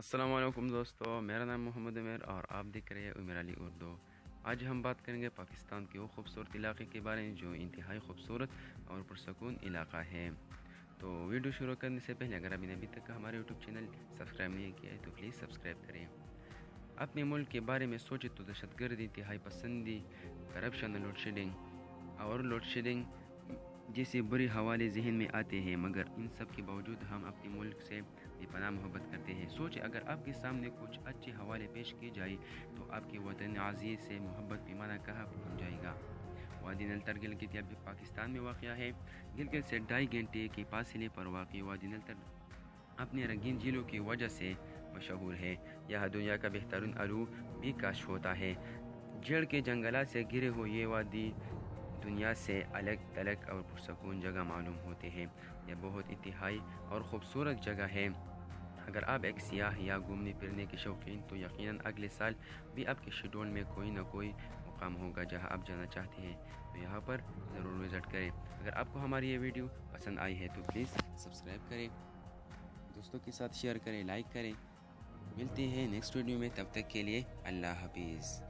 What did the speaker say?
السلام علیکم دوستو، میرا نام محمد عمیر اور آپ دیکھ رہے ہیں عمیر علی اردو۔ آج ہم بات کریں گے پاکستان کے وہ خوبصورت علاقے کے بارے میں جو انتہائی خوبصورت اور پرسکون علاقہ ہے۔ تو ویڈیو شروع کرنے سے پہلے اگر آپ نے ابھی تک ہمارے یوٹیوب چینل سبسکرائب نہیں کیا ہے تو پلیز سبسکرائب کریں۔ اپنے ملک کے بارے میں سوچے تو دہشت گردی، انتہائی پسندی، کرپشن، لوڈ شیڈنگ جیسے بری حوالے ذہن میں آتے ہیں، مگر ان سب کے باوجود ہم اپنے ملک سے بے پناہ محبت کرتے ہیں۔ سوچیں، اگر آپ کے سامنے کچھ اچھے حوالے پیش کیے جائے تو آپ کے وطن عزیز سے محبت پیمانہ کہاں پہنچ جائے گا۔ وادی نل تر گلگت اب پاکستان میں واقع ہے۔ گلگت سے 2.5 گھنٹے کے فاصلے پر واقع وادی نل تر اپنے رنگین جھیلوں کی وجہ سے مشہور ہے۔ یہاں دنیا کا بہترین آلو بھی کاشت ہوتا ہے۔ جیڑ کے جنگلات سے گھرے ہوئے یہ وادی دنیا سے الگ تھلگ اور پرسکون جگہ معلوم ہوتے ہیں۔ یہ بہت انتہائی اور خوبصورت جگہ ہے۔ اگر آپ ایک سیاح یا گھومنے پھرنے کے شوقین تو یقیناً اگلے سال بھی آپ کے شیڈول میں کوئی نہ کوئی مقام ہوگا جہاں آپ جانا چاہتے ہیں، تو یہاں پر ضرور وزٹ کریں۔ اگر آپ کو ہماری یہ ویڈیو پسند آئی ہے تو پلیز سبسکرائب کریں، دوستوں کے ساتھ شیئر کریں، لائک کریں۔ ملتے ہیں نیکسٹ ویڈیو میں، تب تک کے لیے اللہ حافظ۔